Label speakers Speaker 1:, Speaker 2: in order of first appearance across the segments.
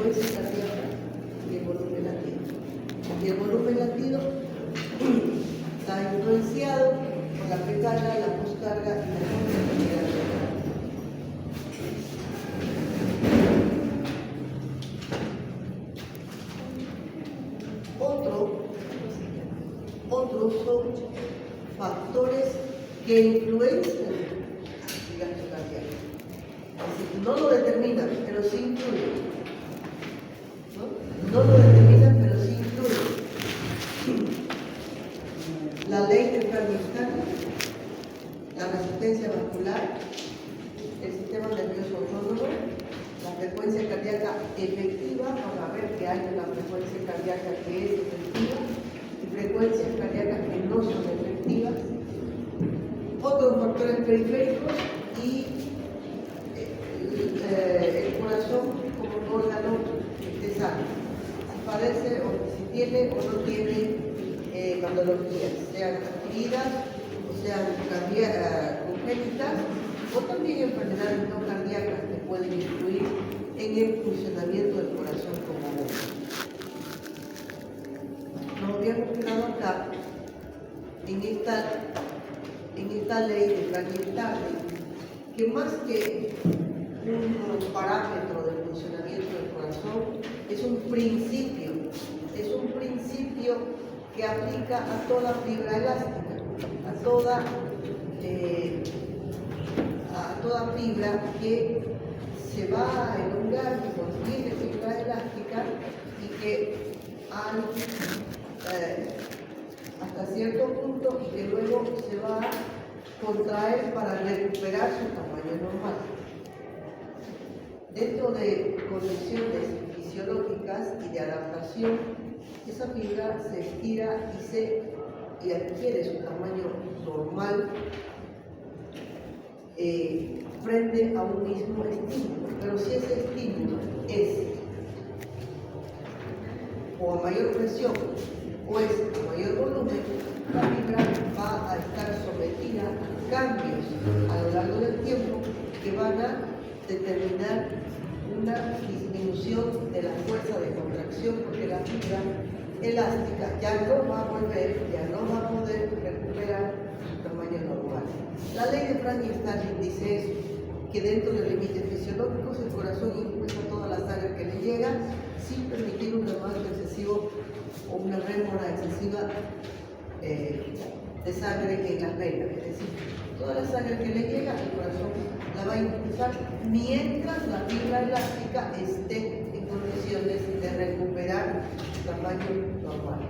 Speaker 1: frecuencia cardíaca y el volumen latido. Y el volumen latido está influenciado por la precarga, la poscarga y la contractilidad. Otros son factores que influencian el gasto cardíaco. Es decir, no lo determinan, pero sí influyen. No lo determinan, pero sí influyen. La ley de Frankenstein, la resistencia vascular, el sistema nervioso autónomo, la frecuencia cardíaca efectiva, para ver que hay una frecuencia cardíaca que es efectiva, y frecuencias cardíacas que no son efectivas, otros factores periféricos y el corazón como órgano de sangre. Si padece o si tiene o no tiene patologías, sean adquiridas o sean congénitas, o también enfermedades no cardíacas que pueden influir en el funcionamiento del corazón como órgano. Nos habíamos quedado acá en esta ley de Frankenstein, que más que un parámetro del funcionamiento del corazón, es un principio que aplica a toda fibra elástica, a toda fibra que se va a elongar, que contiene fibra elástica y que hay hasta cierto punto y que luego se va a contraer para recuperar su tamaño normal. Dentro de condiciones fisiológicas y de adaptación, esa fibra se estira y adquiere su tamaño normal frente a un mismo estímulo. Pero si ese estímulo es o a mayor presión o es a mayor volumen, la fibra va a estar sometida a cambios a lo largo del tiempo que van a determinar una disminución de la fuerza de contracción, porque la fibra elástica ya no va a volver, ya no va a poder recuperar su tamaño normal. La ley de Frankenstein dice eso, que dentro de límites fisiológicos el corazón impulsa toda la sangre que le llega sin permitir un remanso excesivo o una rémora excesiva de sangre en las venas. Es decir, toda la sangre que le llega al corazón la va a impulsar mientras la fibra elástica esté en condiciones de recuperar su tamaño normal.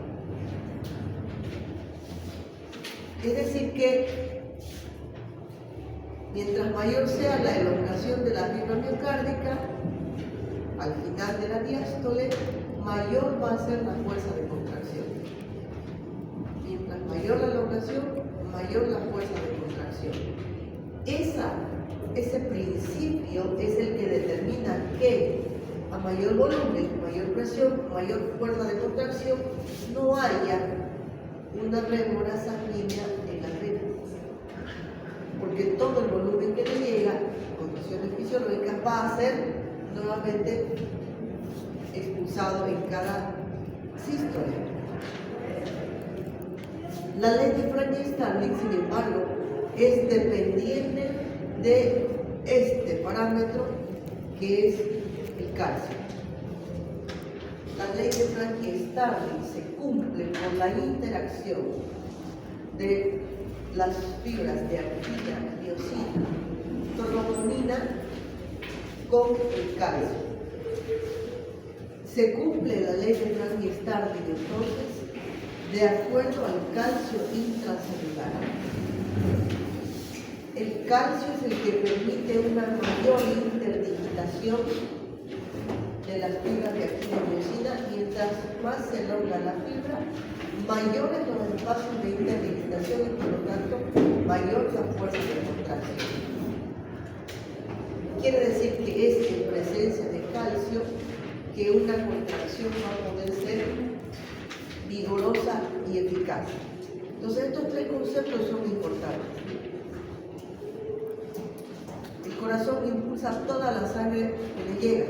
Speaker 1: Es decir que mientras mayor sea la elongación de la fibra miocárdica, al final de la diástole, mayor va a ser la fuerza de contracción. Mientras mayor la elongación, mayor la fuerza de contracción. Ese principio es el que determina que a mayor volumen, mayor presión, mayor fuerza de contracción, no haya una rémora sanguínea en las venas. Porque todo el volumen que le llega, contracciones fisiológicas, va a ser nuevamente expulsado en cada sístole. La ley de Frankenstein, sin embargo, es dependiente de este parámetro que es el calcio. La ley de Frankenstein se cumple por la interacción de las fibras de actina, miosina, troponina con el calcio. Se cumple la ley de Frankenstein entonces de acuerdo al calcio intracelular. El calcio es el que permite una mayor interdigitación de las fibras de actina y miosina. Mientras más se elonga la fibra, mayores los espacios de interdigitación y por lo tanto mayor la fuerza de contracción. Quiere decir que es en presencia de calcio que una contracción va a poder ser vigorosa y eficaz. Entonces estos tres conceptos son importantes. El corazón impulsa toda la sangre que le llega.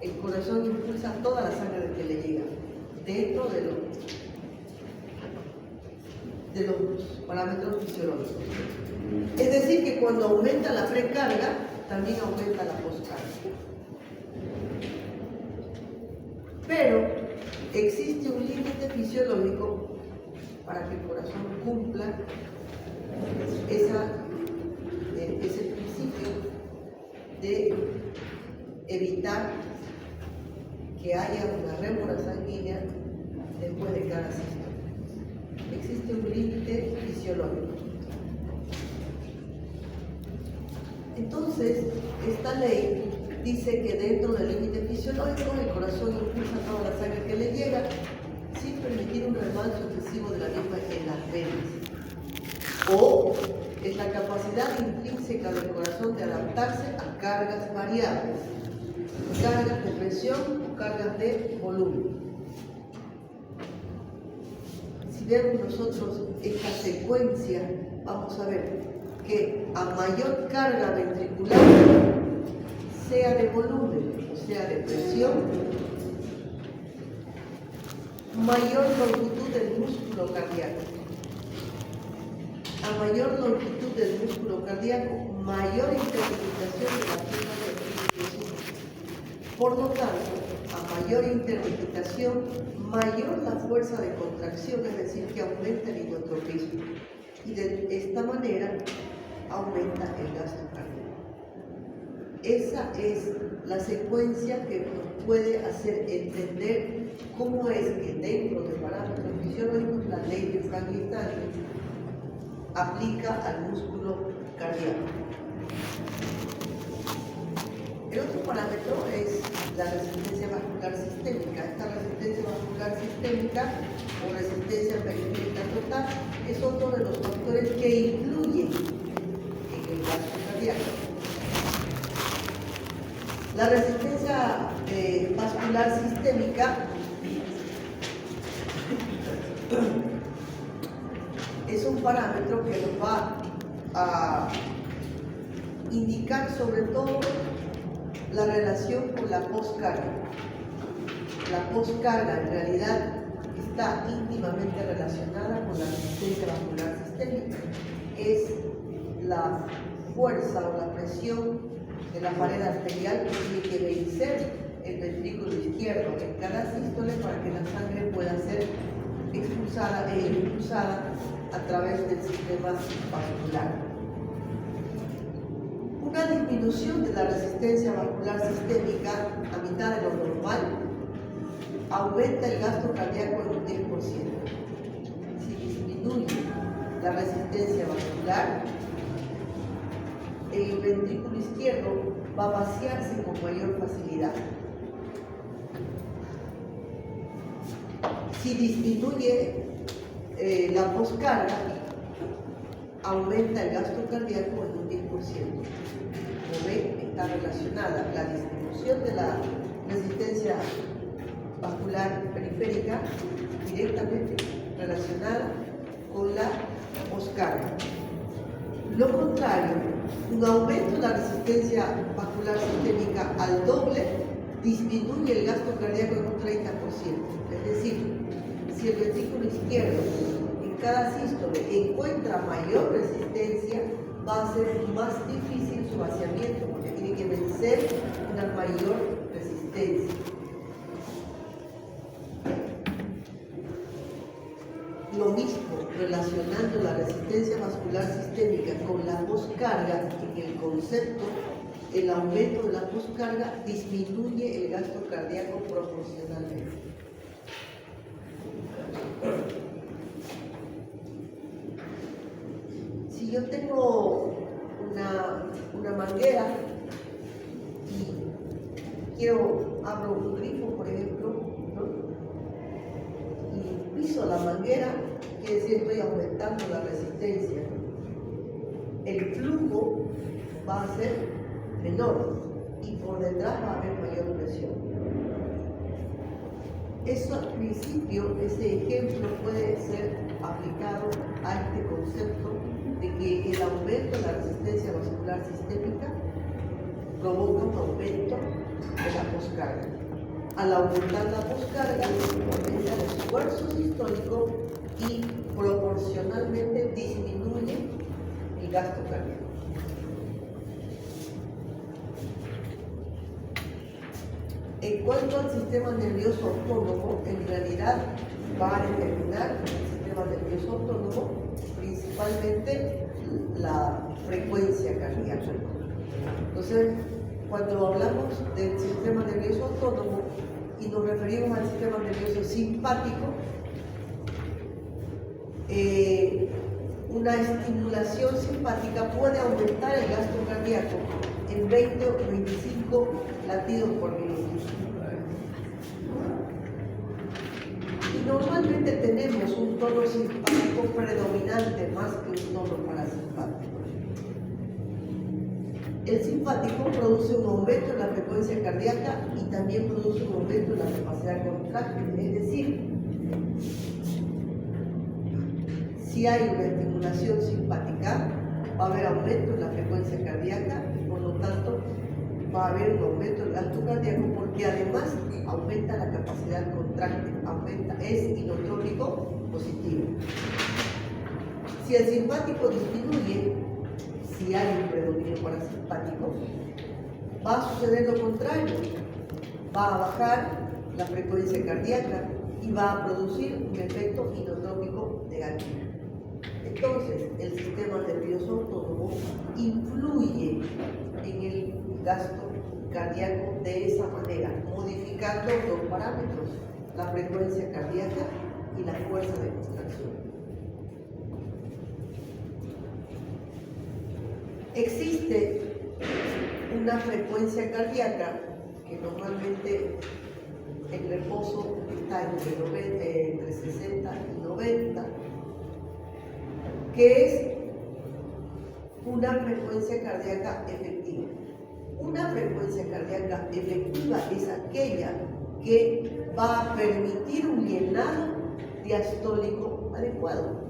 Speaker 1: el corazón impulsa toda la sangre que le llega dentro de los parámetros fisiológicos. Es decir, que cuando aumenta la precarga, también aumenta la poscarga. Pero existe un límite fisiológico para que el corazón cumpla ese principio de evitar que haya una rémora sanguínea después de cada sístole. Existe un límite fisiológico. Entonces, esta ley dice que dentro del límite fisiológico el corazón impulsa toda la sangre que le llega sin permitir un rebalse excesivo de la misma en las venas. O es la capacidad intrínseca del corazón de adaptarse a cargas variables, cargas de presión o cargas de volumen. Si vemos nosotros esta secuencia, vamos a ver que a mayor carga ventricular, sea de volumen o sea de presión, mayor longitud del músculo cardíaco. A mayor longitud del músculo cardíaco, mayor interdigitación de la fibra de circulación. Por lo tanto, a mayor interdigitación, mayor la fuerza de contracción, es decir, que aumenta el inotropismo. Y de esta manera aumenta el gasto cardíaco. Esa es la secuencia que nos puede hacer entender cómo es que dentro de parámetros fisiológicos la ley de Frankenstein aplica al músculo cardíaco. El otro parámetro es la resistencia vascular sistémica. Esta resistencia vascular sistémica o resistencia periférica total es otro de los factores que influyen en el gasto cardíaco. La resistencia vascular sistémica es un parámetro que nos va a indicar sobre todo la relación con la poscarga. La poscarga en realidad está íntimamente relacionada con la resistencia vascular sistémica. Es la fuerza o la presión de la pared arterial que tiene que vencer el ventrículo izquierdo en cada sístole para que la sangre pueda ser expulsada e impulsada a través del sistema vascular. Una disminución de la resistencia vascular sistémica a mitad de lo normal aumenta el gasto cardíaco en un 10%. Si disminuye la resistencia vascular, el ventrículo izquierdo va a vaciarse con mayor facilidad. Si disminuye la poscarga, aumenta el gasto cardíaco en un 10%. Como ven, está relacionada la disminución de la resistencia vascular periférica directamente relacionada con la poscarga. Lo contrario, un aumento de la resistencia vascular sistémica al doble disminuye el gasto cardíaco en un 30%. Es decir, si el ventrículo izquierdo en cada sístole encuentra mayor resistencia, va a ser más difícil su vaciamiento porque tiene que vencer una mayor resistencia. Lo mismo, relacionando la resistencia vascular sistémica con la poscarga, en el concepto, el aumento de la poscarga disminuye el gasto cardíaco proporcionalmente. Si yo tengo una manguera y abro un grifo, por ejemplo, ¿no? Y piso la manguera, quiere decir que estoy aumentando la resistencia. El flujo va a ser menor y por detrás va a haber mayor presión. Eso al principio, ese ejemplo puede ser aplicado a este concepto de que el aumento de la resistencia vascular sistémica provoca un aumento de la poscarga. poscarga. Al aumentar la poscarga, aumenta el esfuerzo sistólico y proporcionalmente disminuye el gasto cardíaco. En cuanto al sistema nervioso autónomo, en realidad va a determinar el sistema nervioso autónomo principalmente la frecuencia cardíaca. Entonces, cuando hablamos del sistema nervioso autónomo y nos referimos al sistema nervioso simpático, una estimulación simpática puede aumentar el gasto cardíaco en 20 o 25 latidos por minuto. Y normalmente tenemos un tono simpático predominante más que un tono parasimpático. El simpático produce un aumento en la frecuencia cardíaca y también produce un aumento en la capacidad contráctil, es decir, si hay una estimulación simpática, va a haber aumento en la frecuencia cardíaca y por lo tanto va a haber un aumento en el gasto cardíaco porque además aumenta la capacidad contráctil, es inotrópico positivo. Si el simpático disminuye, si hay un predominio parasimpático, va a suceder lo contrario, va a bajar la frecuencia cardíaca y va a producir un efecto inotrópico negativo. Entonces, el sistema nervioso autónomo influye en el gasto cardíaco de esa manera, modificando dos parámetros, la frecuencia cardíaca y la fuerza de contracción. Existe una frecuencia cardíaca que normalmente en reposo está entre 60 y 90, que es una frecuencia cardíaca efectiva. Una frecuencia cardíaca efectiva es aquella que va a permitir un llenado diastólico adecuado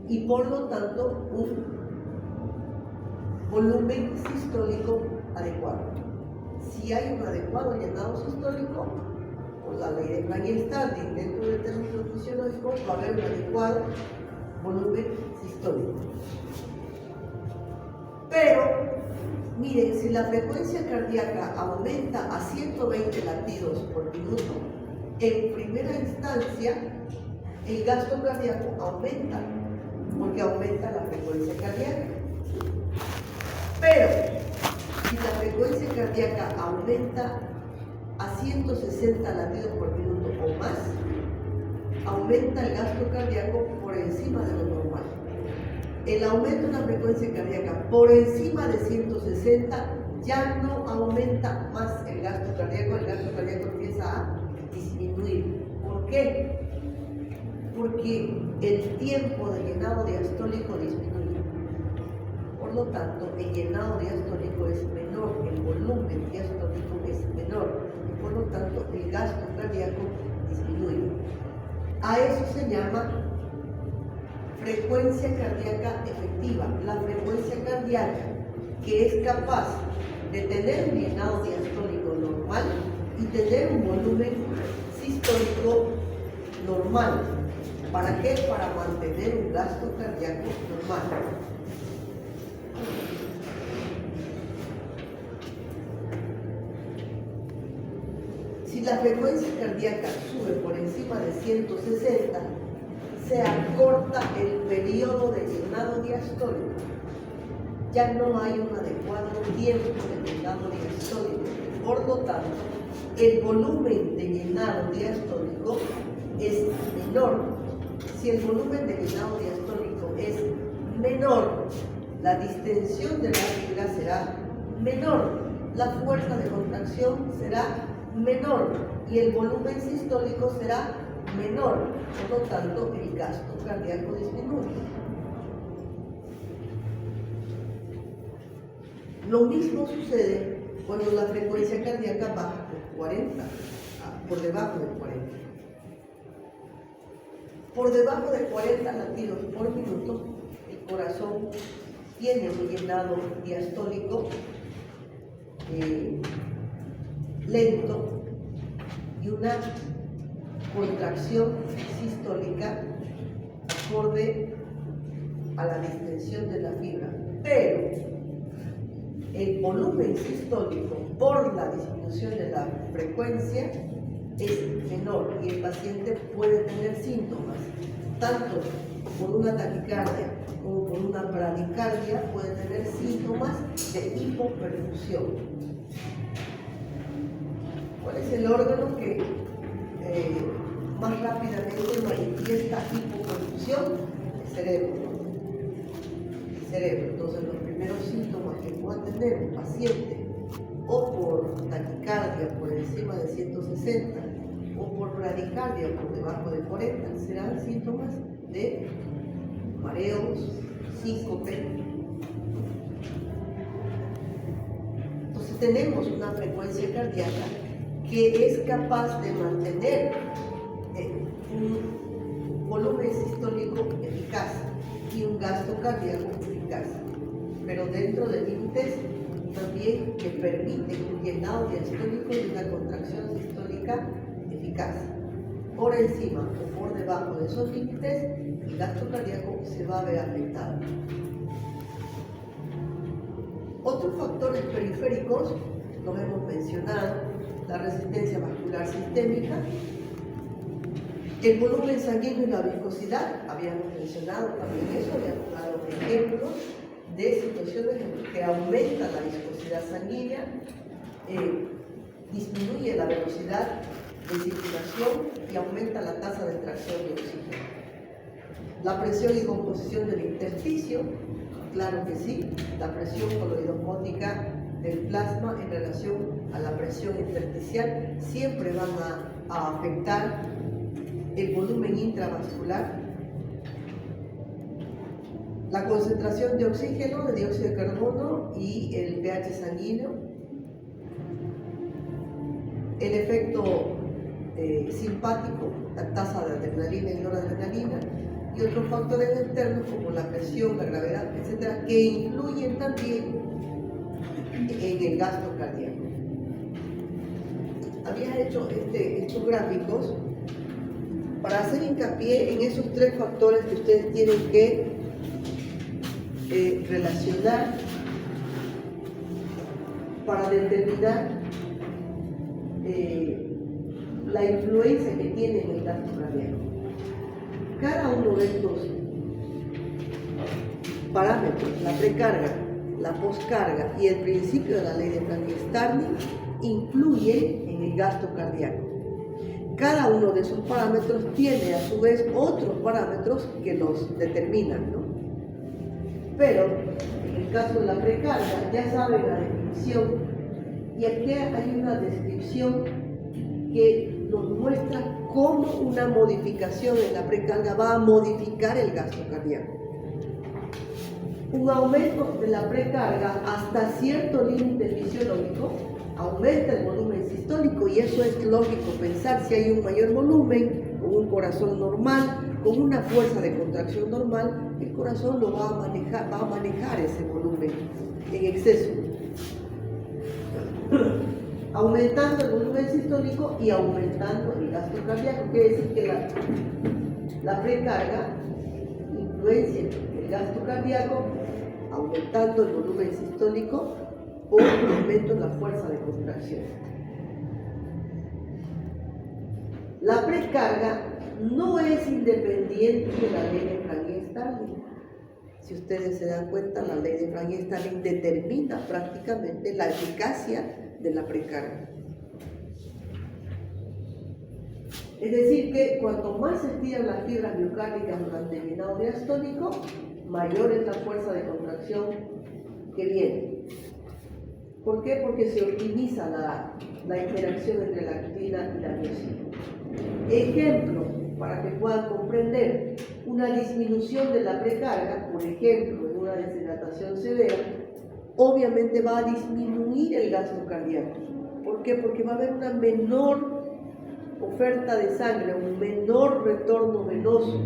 Speaker 1: y por lo tanto un volumen sistólico adecuado. Si hay un adecuado llenado sistólico, por la ley de Planck-Starling dentro del término fisiológico, va a haber un adecuado volumen sistólico. Pero, miren, si la frecuencia cardíaca aumenta a 120 latidos por minuto, en primera instancia el gasto cardíaco aumenta, porque aumenta la frecuencia cardíaca. Pero, si la frecuencia cardíaca aumenta a 160 latidos por minuto o más, aumenta el gasto cardíaco por encima de lo normal. El aumento de la frecuencia cardíaca por encima de 160 ya no aumenta más el gasto cardíaco empieza a disminuir. ¿Por qué? Porque el tiempo de llenado diastólico disminuye. Por lo tanto, el llenado diastólico es menor, el volumen diastólico es menor, y por lo tanto el gasto cardíaco disminuye. A eso se llama frecuencia cardíaca efectiva, la frecuencia cardíaca que es capaz de tener un llenado diastólico normal y tener un volumen sistólico normal. ¿Para qué? Para mantener un gasto cardíaco normal. Si la frecuencia cardíaca sube por encima de 160, se acorta el periodo de llenado diastólico. Ya no hay un adecuado tiempo de llenado diastólico. Por lo tanto, el volumen de llenado diastólico es menor. Si el volumen de llenado diastólico es menor, la distensión de la fibra será menor, la fuerza de contracción será menor y el volumen sistólico será menor, por lo tanto el gasto cardíaco disminuye. Lo mismo sucede cuando la frecuencia cardíaca baja por debajo de 40. Por debajo de 40 latidos por minuto, el corazón tiene un llenado diastólico lento y una contracción sistólica acorde a la distensión de la fibra, pero el volumen sistólico por la disminución de la frecuencia es menor y el paciente puede tener síntomas, tanto por una taquicardia como por una bradicardia, puede tener síntomas de hipoperfusión. ¿Cuál es el órgano que más rápidamente manifiesta hipoperfusión? El cerebro. El cerebro. Entonces, los primeros síntomas que pueda tener un paciente o por taquicardia por encima de 160 o por bradicardia por debajo de 40 serán síntomas de mareos, síncope. Entonces tenemos una frecuencia cardíaca que es capaz de mantener un volumen sistólico eficaz y un gasto cardíaco eficaz, pero dentro de límites también que permiten un llenado diastólico y una contracción sistólica eficaz. Por encima o por debajo de esos límites, el gasto cardíaco se va a ver afectado. Otros factores periféricos, los hemos mencionado, la resistencia vascular sistémica, el volumen sanguíneo y la viscosidad, habíamos mencionado también eso, habíamos dado ejemplos de situaciones en las que aumenta la viscosidad sanguínea, disminuye la velocidad de circulación y aumenta la tasa de extracción de oxígeno. La presión y composición del intersticio, claro que sí, la presión coloidosmótica del plasma en relación a la presión intersticial siempre van a afectar el volumen intravascular. La concentración de oxígeno, de dióxido de carbono y el pH sanguíneo, el efecto simpático, la tasa de adrenalina y noradrenalina, y otros factores externos como la presión, la gravedad, etcétera, que influyen también en el gasto cardíaco. Había hecho estos gráficos para hacer hincapié en esos tres factores que ustedes tienen que relacionar para determinar la influencia que tiene en el gasto cardíaco. Cada uno de estos parámetros, la precarga, la poscarga y el principio de la ley de Frank-Starling, influye en el gasto cardíaco. Cada uno de esos parámetros tiene a su vez otros parámetros que los determinan, ¿no? Pero en el caso de la precarga, ya saben la definición, y aquí hay una descripción que nos muestra cómo una modificación en la precarga va a modificar el gasto cardíaco. Un aumento de la precarga hasta cierto límite fisiológico aumenta el volumen sistólico, y eso es lógico pensar. Si hay un mayor volumen, con un corazón normal, con una fuerza de contracción normal, el corazón lo va a manejar ese volumen en exceso, aumentando el volumen sistólico y aumentando el gasto cardíaco. Quiere decir que la precarga influencia el gasto cardíaco, aumentando el volumen sistólico o aumento en la fuerza de contracción. La precarga no es independiente de la ley de Frank-Starling. Si ustedes se dan cuenta, la ley de Frank-Starling determina prácticamente la eficacia de la precarga. Es decir, que cuanto más se estiran las fibras miocárdicas durante el llenado diastólico, mayor es la fuerza de contracción que viene. ¿Por qué? Porque se optimiza la interacción entre la actina y la miosina. Ejemplo, para que puedan comprender, una disminución de la precarga, por ejemplo, en una deshidratación severa, obviamente va a disminuir el gasto cardíaco. ¿Por qué? Porque va a haber una menor oferta de sangre, un menor retorno venoso.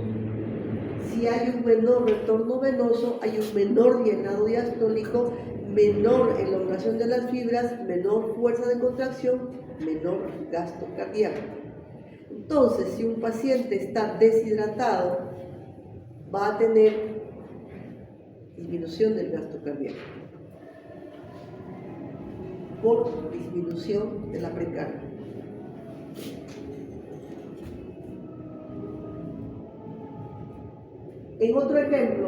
Speaker 1: Si hay un menor retorno venoso, hay un menor llenado diastólico menor elongación de las fibras, menor fuerza de contracción, menor gasto cardíaco. Entonces, si un paciente está deshidratado, va a tener disminución del gasto cardíaco por disminución de la precarga. En otro ejemplo,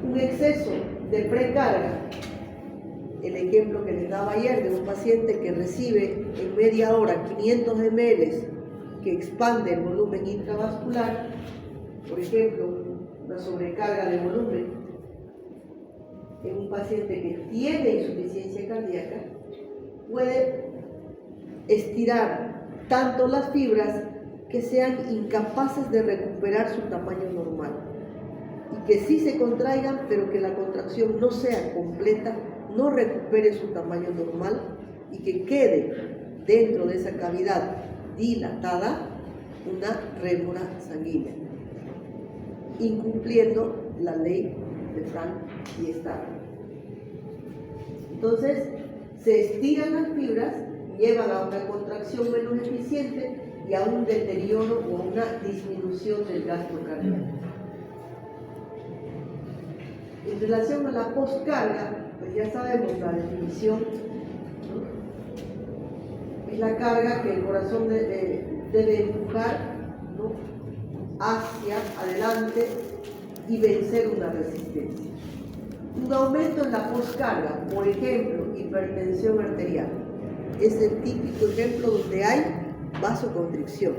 Speaker 1: un exceso de precarga, el ejemplo que les daba ayer de un paciente que recibe en media hora 500 ml que expande el volumen intravascular, por ejemplo, una sobrecarga de volumen en un paciente que tiene insuficiencia cardíaca, puede estirar tanto las fibras que sean incapaces de recuperar su tamaño normal y que sí se contraigan, pero que la contracción no sea completa, no recupere su tamaño normal y que quede dentro de esa cavidad dilatada una rémora sanguínea, incumpliendo la ley de Frank y Starr. Entonces, se estiran las fibras, llevan a una contracción menos eficiente y a un deterioro o a una disminución del gasto cardíaco. En relación a la poscarga, pues ya sabemos la definición, ¿no? Es la carga que el corazón debe empujar, ¿no?, hacia adelante y vencer una resistencia. Un aumento en la poscarga, por ejemplo, hipertensión arterial, es el típico ejemplo donde hay vasoconstricción,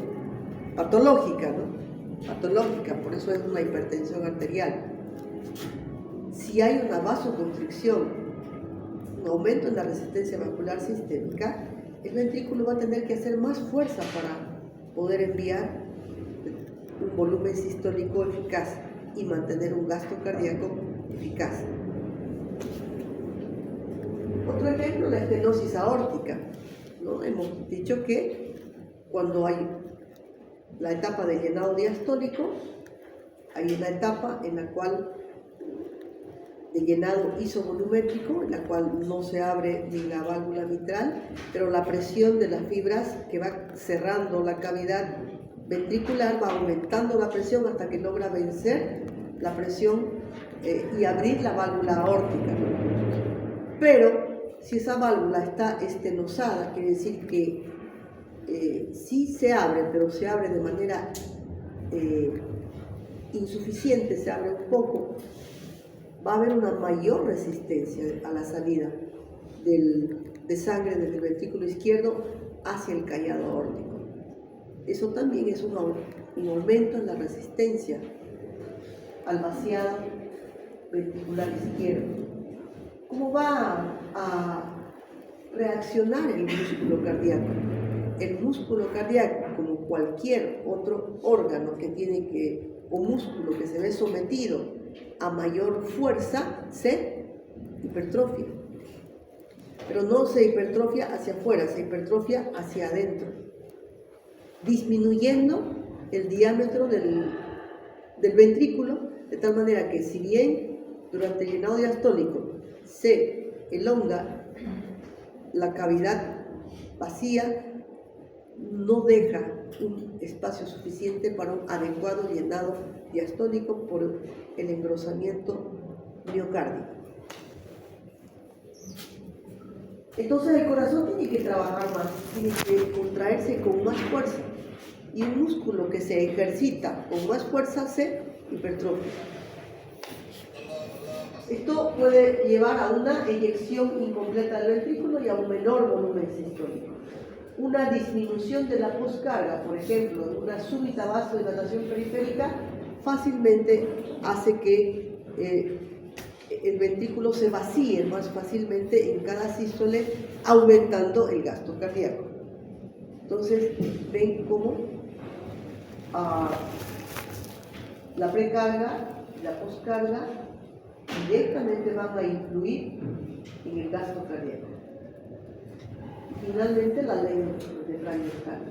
Speaker 1: patológica, ¿no? Patológica, por eso es una hipertensión arterial. Si hay una vasoconstricción, un aumento en la resistencia vascular sistémica, el ventrículo va a tener que hacer más fuerza para poder enviar un volumen sistólico eficaz y mantener un gasto cardíaco eficaz. Otro ejemplo, la estenosis aórtica, ¿no? Hemos dicho que cuando hay la etapa de llenado diastólico, hay una etapa en la cual de llenado isovolumétrico, en la cual no se abre ni la válvula mitral, pero la presión de las fibras que va cerrando la cavidad ventricular va aumentando la presión hasta que logra vencer la presión y abrir la válvula aórtica. Pero si esa válvula está estenosada, quiere decir que sí se abre, pero se abre de manera insuficiente, se abre un poco, va a haber una mayor resistencia a la salida de sangre desde el ventrículo izquierdo hacia el callado aórtico. Eso también es un aumento en la resistencia al vaciado ventricular izquierdo. ¿Cómo va a reaccionar el músculo cardíaco? El músculo cardíaco, como cualquier otro órgano que tiene o músculo que se ve sometido a mayor fuerza, se hipertrofia. Pero no se hipertrofia hacia afuera, se hipertrofia hacia adentro, disminuyendo el diámetro del ventrículo, de tal manera que si bien durante el llenado diastólico se elonga la cavidad vacía, no deja un espacio suficiente para un adecuado llenado diastólico por el engrosamiento miocárdico. Entonces el corazón tiene que trabajar más, tiene que contraerse con más fuerza, y un músculo que se ejercita con más fuerza se hipertrofia. Esto puede llevar a una eyección incompleta del ventrículo y a un menor volumen sistólico. Una disminución de la poscarga, por ejemplo, de una súbita vasodilatación periférica, fácilmente hace que el ventrículo se vacíe más fácilmente en cada sístole, aumentando el gasto cardíaco. Entonces, ven cómo la precarga y la poscarga directamente van a influir en el gasto cardíaco. Y finalmente, la ley de Frank y Starr,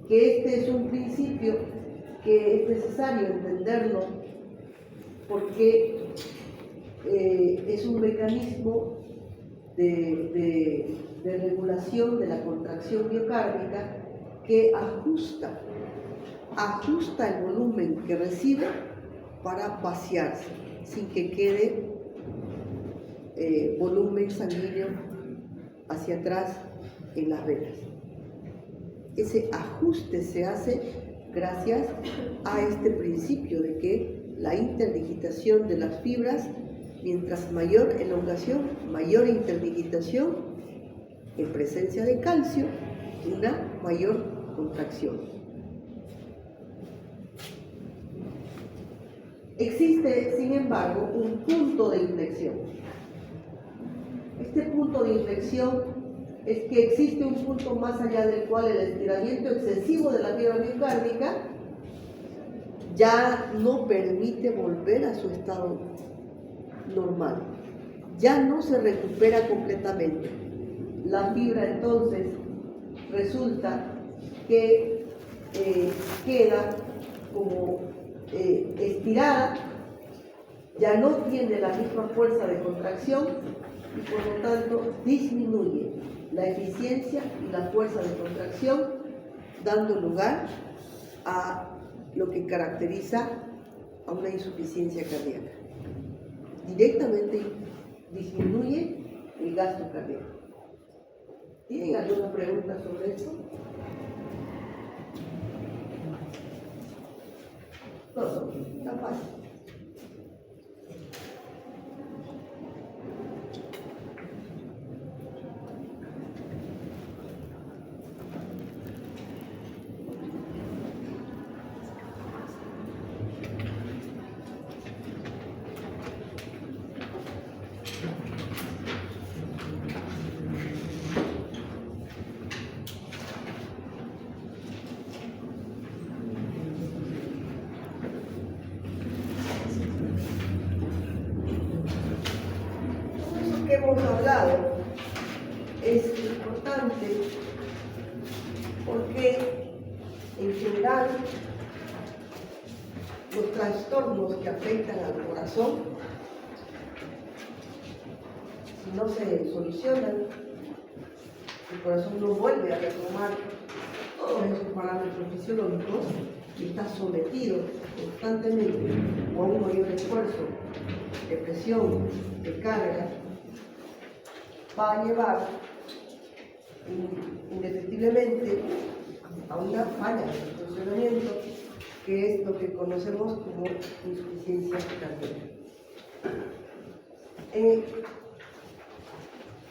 Speaker 1: que este es un principio que es necesario entenderlo porque es un mecanismo de regulación de la contracción miocárdica que ajusta el volumen que recibe para vaciarse, sin que quede volumen sanguíneo hacia atrás en las venas. Ese ajuste se hace gracias a este principio de que la interdigitación de las fibras, mientras mayor elongación, mayor interdigitación, en presencia de calcio, una mayor contracción. Existe, sin embargo, un punto de inflexión. Este punto de inflexión es que existe un punto más allá del cual el estiramiento excesivo de la fibra miocárdica ya no permite volver a su estado normal, ya no se recupera completamente. La fibra entonces resulta que queda como estirada, ya no tiene la misma fuerza de contracción y por lo tanto disminuye la eficiencia y la fuerza de contracción, dando lugar a lo que caracteriza a una insuficiencia cardíaca. Directamente disminuye el gasto cardíaco. ¿Tienen alguna pregunta sobre esto? No, está fácil. Que hemos hablado es importante porque en general los trastornos que afectan al corazón, si no se solucionan, el corazón no vuelve a retomar todos esos parámetros fisiológicos y está sometido constantemente a un mayor esfuerzo de presión, de carga, va a llevar indefectiblemente a una falla de funcionamiento, que es lo que conocemos como insuficiencia cardíaca.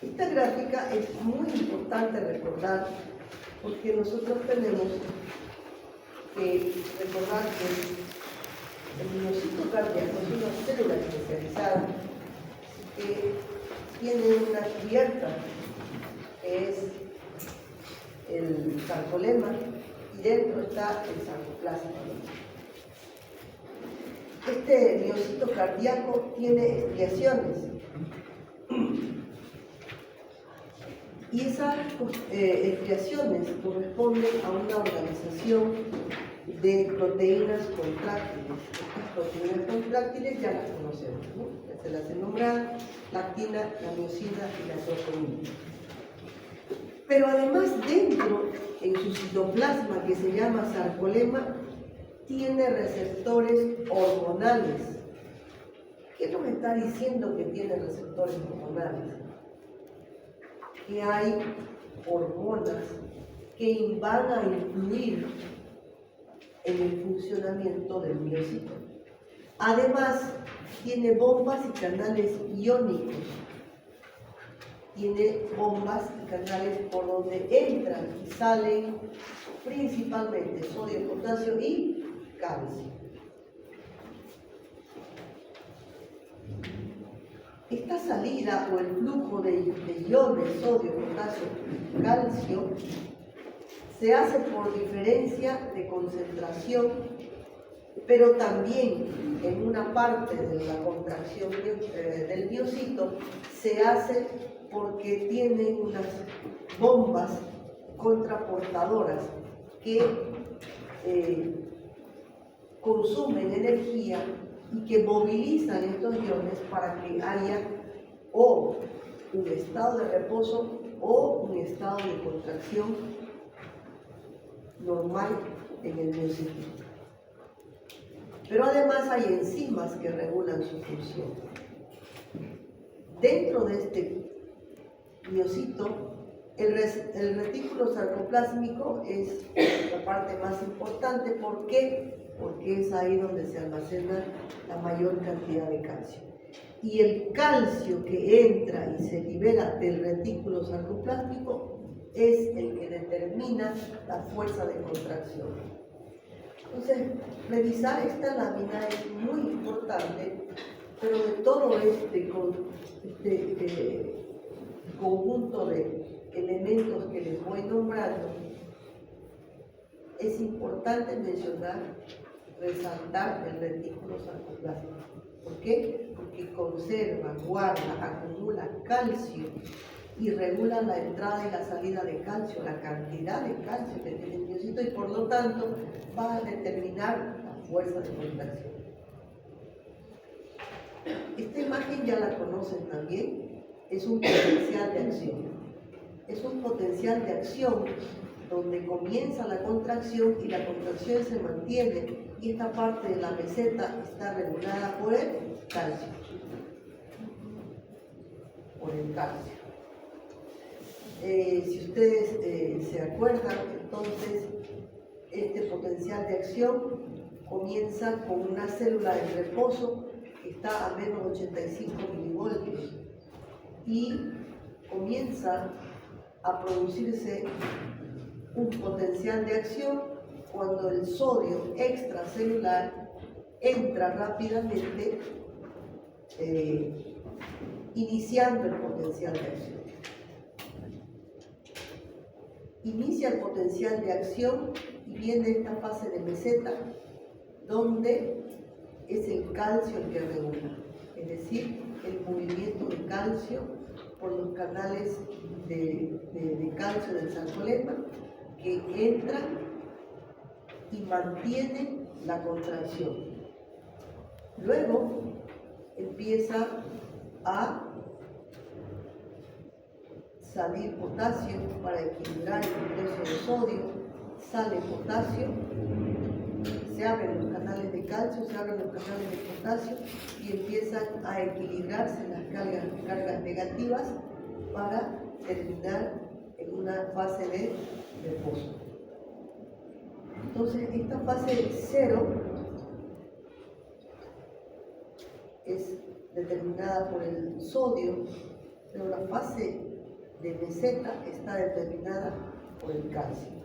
Speaker 1: Esta gráfica es muy importante recordar porque nosotros tenemos que recordar que el miocito cardíaco es una célula especializada que tiene una cubierta que es el sarcolema y dentro está el sarcoplasma. Este miocito cardíaco tiene estriaciones y esas estriaciones corresponden a una organización de proteínas contráctiles. Estas proteínas contráctiles ya las conocemos, ¿no? Ya se las he nombrado: la actina, la miosina y la troponina. Pero además dentro, en su citoplasma, que se llama sarcolema, tiene receptores hormonales. ¿Qué es lo que está diciendo que tiene receptores hormonales? Que hay hormonas que van a influir en el funcionamiento del miocito. Además, tiene bombas y canales iónicos. Tiene bombas y canales por donde entran y salen principalmente sodio, potasio y calcio. Esta salida o el flujo de iones, sodio, potasio y calcio se hace por diferencia de concentración, pero también en una parte de la contracción del miocito se hace porque tiene unas bombas contraportadoras que consumen energía y que movilizan estos iones para que haya o un estado de reposo o un estado de contracción normal en el miocito. Pero además hay enzimas que regulan su función. Dentro de este miocito, el retículo sarcoplásmico es la parte más importante. ¿Por qué? Porque es ahí donde se almacena la mayor cantidad de calcio. Y el calcio que entra y se libera del retículo sarcoplásmico es el que determina la fuerza de contracción. Entonces, revisar esta lámina es muy importante, pero de todo este conjunto de elementos que les voy nombrando, es importante mencionar, resaltar el retículo sarcoplásmico. ¿Por qué? Porque conserva, guarda, acumula calcio y regula la entrada y la salida de calcio, la cantidad de calcio que tiene el miocito, y por lo tanto va a determinar la fuerza de contracción. Esta imagen ya la conocen también, es un potencial de acción. Es un potencial de acción donde comienza la contracción y la contracción se mantiene, y esta parte de la meseta está regulada por el calcio. Si ustedes se acuerdan, entonces este potencial de acción comienza con una célula en reposo que está a menos 85 milivoltios y comienza a producirse un potencial de acción cuando el sodio extracelular entra rápidamente, iniciando el potencial de acción. Inicia el potencial de acción y viene esta fase de meseta, donde es el calcio el que regula, es decir, el movimiento de calcio por los canales de calcio del sarcolemma, que entran y mantienen la contracción. Luego empieza a salir potasio para equilibrar el ingreso de sodio, sale potasio, se abren los canales de calcio, se abren los canales de potasio y empiezan a equilibrarse las cargas negativas para terminar en una fase de reposo. Entonces, esta fase 0 es determinada por el sodio, pero la fase de meseta está determinada por el calcio.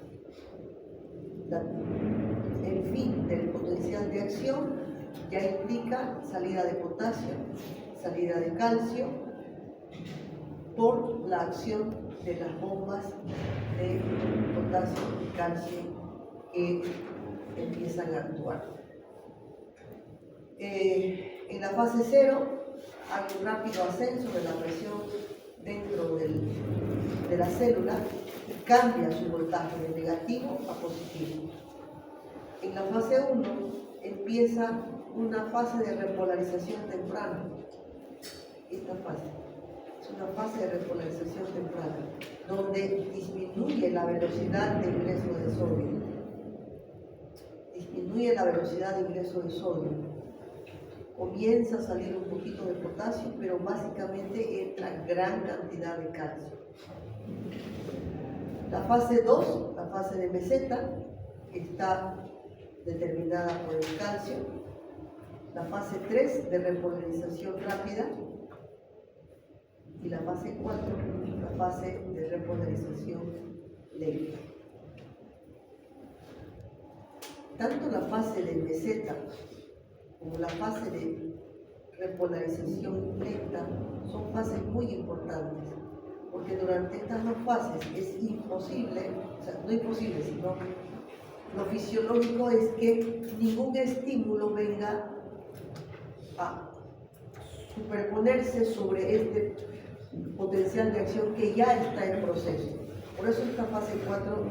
Speaker 1: El fin del potencial de acción ya implica salida de potasio, salida de calcio, por la acción de las bombas de potasio y calcio que empiezan a actuar. En la fase 0 hay un rápido ascenso de la presión dentro de la célula y cambia su voltaje de negativo a positivo. En la fase 1 empieza una fase de repolarización temprana. Esta fase es una fase de repolarización temprana, donde disminuye la velocidad de ingreso de sodio. Disminuye la velocidad de ingreso de sodio. Comienza a salir un poquito de potasio, pero básicamente entra gran cantidad de calcio. La fase 2, la fase de meseta, está determinada por el calcio. La fase 3 de repolarización rápida. Y la fase 4, la fase de repolarización lenta. Tanto la fase de meseta como la fase de repolarización lenta son fases muy importantes, porque durante estas dos fases es imposible, o sea, no imposible, sino lo fisiológico es que ningún estímulo venga a superponerse sobre este potencial de acción que ya está en proceso. Por eso esta fase 4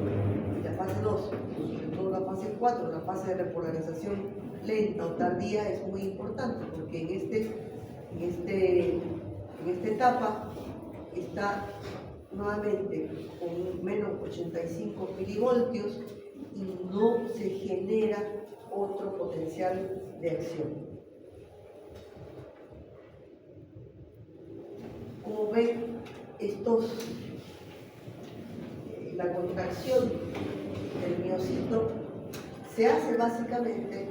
Speaker 1: y la fase 2, sobre todo la fase 4, la fase de repolarización lenta o tardía es muy importante, porque en esta etapa está nuevamente con menos 85 milivoltios y no se genera otro potencial de acción. Como ven, la contracción del miocito se hace básicamente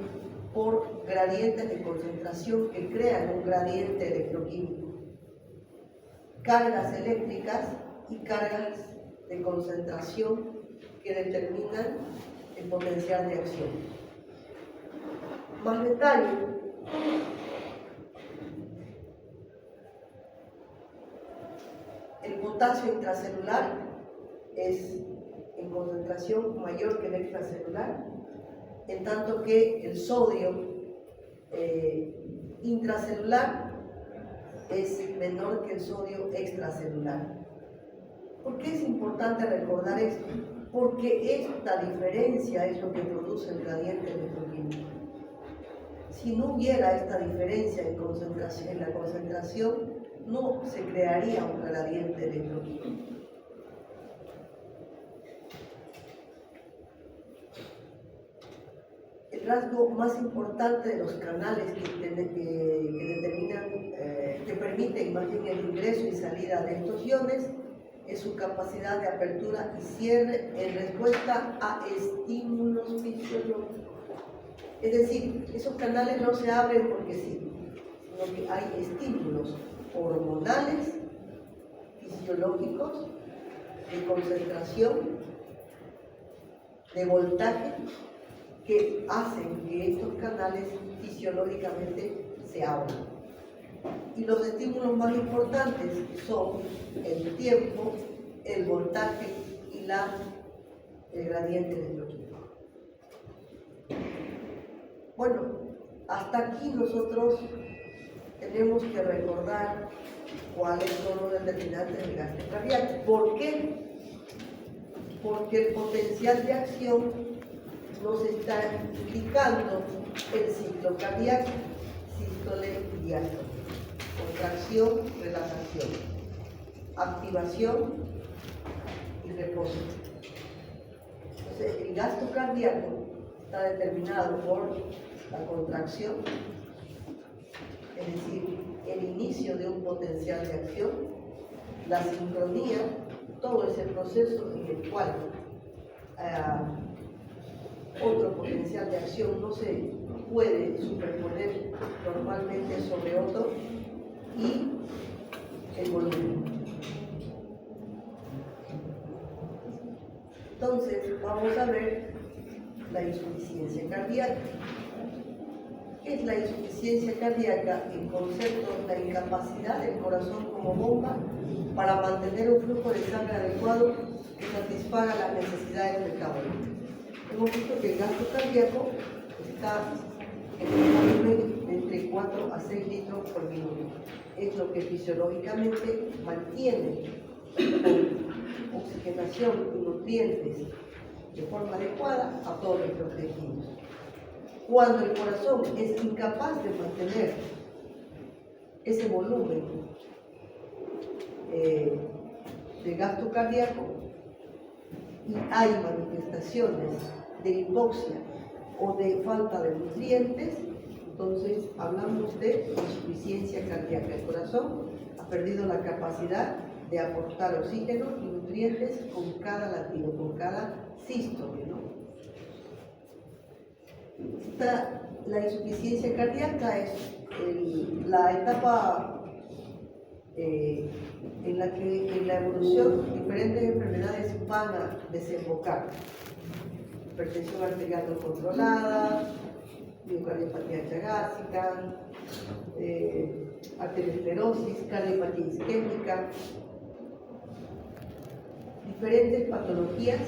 Speaker 1: por gradientes de concentración que crean un gradiente electroquímico, cargas eléctricas y cargas de concentración que determinan el potencial de acción. Más detalle. El potasio intracelular es en concentración mayor que el extracelular, en tanto que el sodio intracelular es menor que el sodio extracelular. ¿Por qué es importante recordar esto? Porque esta diferencia es lo que produce el gradiente electroquímico. Si no hubiera esta diferencia en la concentración, no se crearía un gradiente electroquímico. El rasgo más importante de los canales que permiten más bien el ingreso y salida de estos iones es su capacidad de apertura y cierre en respuesta a estímulos fisiológicos. Es decir, esos canales no se abren porque sí, sino que hay estímulos hormonales, fisiológicos, de concentración, de voltaje, que hacen que estos canales fisiológicamente se abran. Y los estímulos más importantes son el tiempo, el voltaje y el gradiente electroquímico. Bueno, hasta aquí nosotros tenemos que recordar cuáles son los determinantes del gasto cardíaco. ¿Por qué? Porque el potencial de acción nos está indicando el ciclo cardíaco, sístole y diástole, contracción, relajación, activación y reposo. Entonces, el gasto cardíaco está determinado por la contracción, es decir, el inicio de un potencial de acción, la sincronía, todo ese proceso en el cual otro potencial de acción no se puede superponer normalmente sobre otro, y el volumen. Entonces, vamos a ver la insuficiencia cardíaca. ¿Qué es la insuficiencia cardíaca? En concepto, la incapacidad del corazón como bomba para mantener un flujo de sangre adecuado que satisfaga las necesidades del cardíaco. Hemos visto que el gasto cardíaco está en un volumen de entre 4 a 6 litros por minuto. Es lo que fisiológicamente mantiene con oxigenación y nutrientes de forma adecuada a todos nuestros tejidos. Cuando el corazón es incapaz de mantener ese volumen de gasto cardíaco y hay manifestaciones de hipoxia o de falta de nutrientes, entonces hablamos de insuficiencia cardíaca. El corazón ha perdido la capacidad de aportar oxígeno y nutrientes con cada latido, con cada sístole, ¿no? La insuficiencia cardíaca es la etapa en la que en la evolución diferentes enfermedades van a desembocar. Hipertensión arterial no controlada, miocardiopatía chagásica, arteriosclerosis, cardiopatía isquémica, diferentes patologías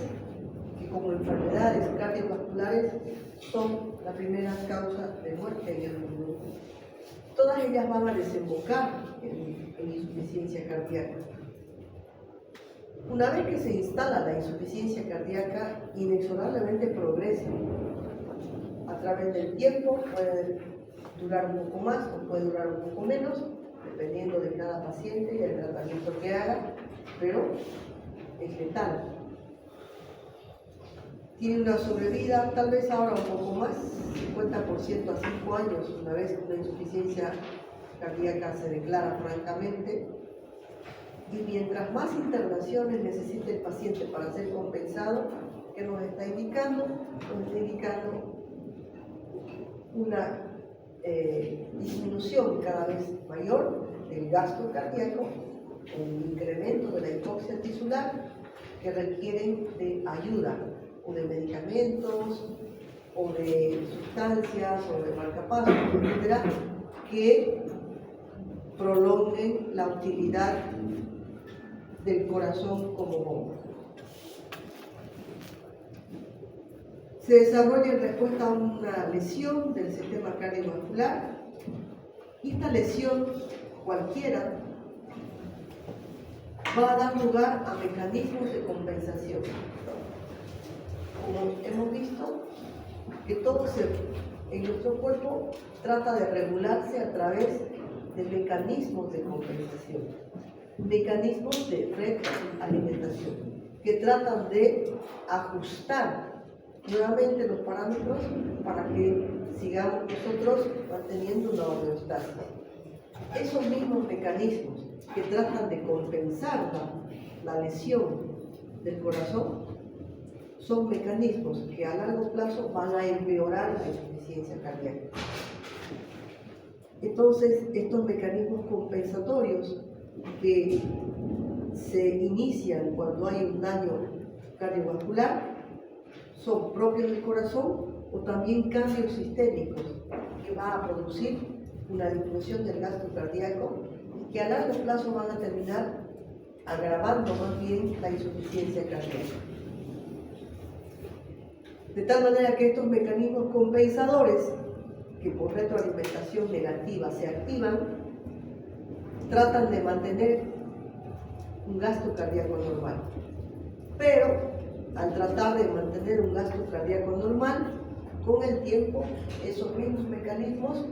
Speaker 1: que como enfermedades cardiovasculares son la primera causa de muerte en el mundo. Todas ellas van a desembocar en insuficiencia cardíaca. Una vez que se instala la insuficiencia cardíaca, inexorablemente progresa a través del tiempo, puede durar un poco más o puede durar un poco menos, dependiendo de cada paciente y del tratamiento que haga, pero es letal. Tiene una sobrevida, tal vez ahora un poco más, 50% a 5 años, una vez que una insuficiencia cardíaca se declara francamente. Y mientras más internaciones necesite el paciente para ser compensado, ¿qué nos está indicando? Nos está indicando una disminución cada vez mayor del gasto cardíaco, un incremento de la hipoxia tisular que requieren de ayuda o de medicamentos o de sustancias o de marcapasos, etcétera, que prolonguen la utilidad del corazón como bomba. Se desarrolla en respuesta a una lesión del sistema cardiovascular y esta lesión cualquiera va a dar lugar a mecanismos de compensación. Como hemos visto, que todo en nuestro cuerpo trata de regularse a través de mecanismos de compensación, mecanismos de retroalimentación, que tratan de ajustar nuevamente los parámetros para que sigamos nosotros manteniendo una homeostasis. Esos mismos mecanismos que tratan de compensar la lesión del corazón son mecanismos que a largo plazo van a empeorar la insuficiencia cardíaca. Entonces, estos mecanismos compensatorios que se inician cuando hay un daño cardiovascular son propios del corazón o también cambios sistémicos que van a producir una disminución del gasto cardíaco y que a largo plazo van a terminar agravando más bien la insuficiencia cardíaca. De tal manera que estos mecanismos compensadores, que por retroalimentación negativa se activan, tratan de mantener un gasto cardíaco normal. Pero al tratar de mantener un gasto cardíaco normal, con el tiempo esos mismos mecanismos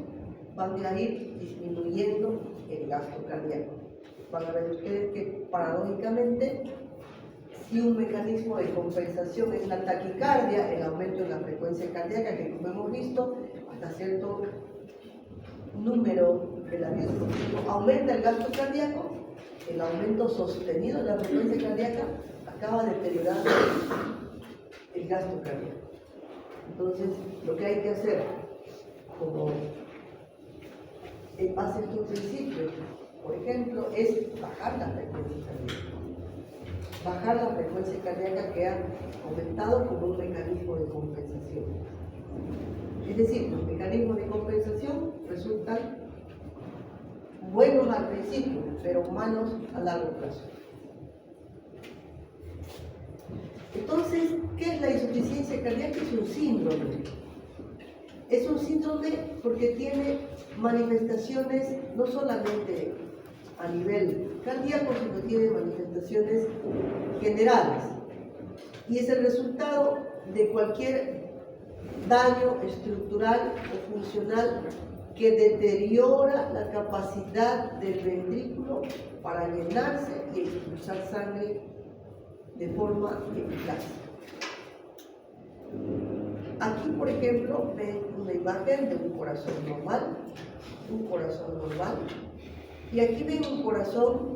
Speaker 1: van a ir disminuyendo el gasto cardíaco. Van a ver ustedes que paradójicamente, si un mecanismo de compensación es la taquicardia, el aumento de la frecuencia cardíaca, que como hemos visto, hasta cierto número de latidos por minuto aumenta el gasto cardíaco, el aumento sostenido de la frecuencia cardíaca acaba deteriorando el gasto cardíaco. Entonces, lo que hay que hacer, como en base a estos principios, por ejemplo, es bajar la frecuencia cardíaca. Bajar la frecuencia cardíaca que ha aumentado como un mecanismo de compensación. Es decir, los mecanismos de compensación resultan buenos al principio, pero malos a largo plazo. Entonces, ¿qué es la insuficiencia cardíaca? Es un síndrome. Es un síndrome porque tiene manifestaciones no solamente a nivel cardíaco, sino tiene manifestaciones generales. Y es el resultado de cualquier daño estructural o funcional que deteriora la capacidad del ventrículo para llenarse y expulsar sangre de forma eficaz. Aquí, por ejemplo, ven una imagen de un corazón normal, y aquí ven un corazón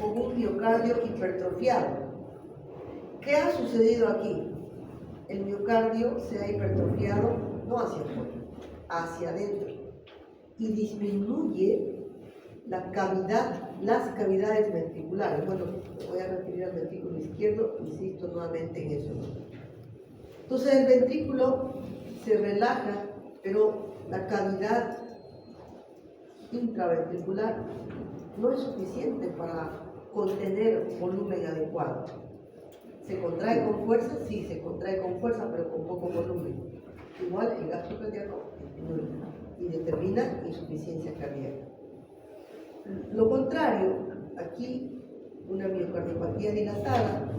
Speaker 1: con un miocardio hipertrofiado. ¿Qué ha sucedido aquí? El miocardio se ha hipertrofiado no hacia afuera, hacia adentro, y disminuye la cavidad, las cavidades ventriculares. Bueno, me voy a referir al ventrículo izquierdo, insisto nuevamente en eso. Entonces el ventrículo se relaja, pero la cavidad intraventricular no es suficiente para contener volumen adecuado. ¿Se contrae con fuerza? Sí, se contrae con fuerza, pero con poco volumen. Igual el gasto cardíaco disminuye y determina insuficiencia cardíaca. Lo contrario, aquí una miocardiopatía dilatada,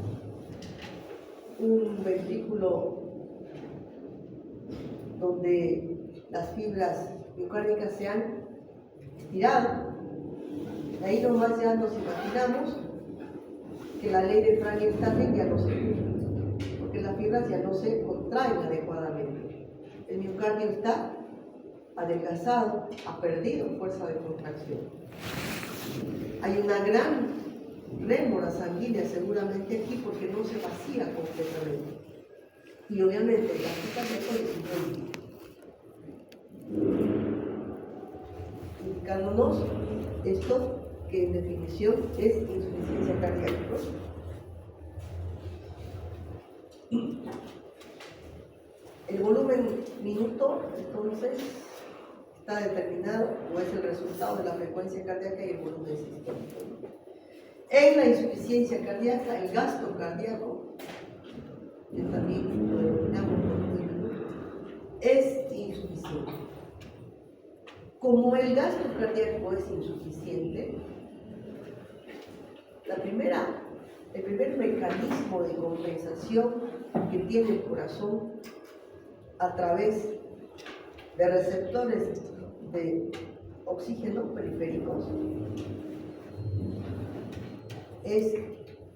Speaker 1: un ventrículo donde las fibras miocárdicas se han estirado. De ahí nomás ya nos imaginamos que la ley de Frankenstein ya no se cumple, porque las fibras ya no se contraen adecuadamente. El miocardio está adelgazado, ha perdido fuerza de contracción. Hay una gran rémora sanguínea seguramente aquí porque no se vacía completamente. Y obviamente la cardíaca es indicándonos esto que en definición es insuficiencia cardíaca. El volumen minuto, entonces, está determinado o es el resultado de la frecuencia cardíaca y el volumen sistémico. En la insuficiencia cardíaca, el gasto cardíaco, que también lo denominamos volumen minuto, es insuficiente. Como el gasto cardíaco es insuficiente, el primer mecanismo de compensación que tiene el corazón a través de receptores de oxígeno periféricos es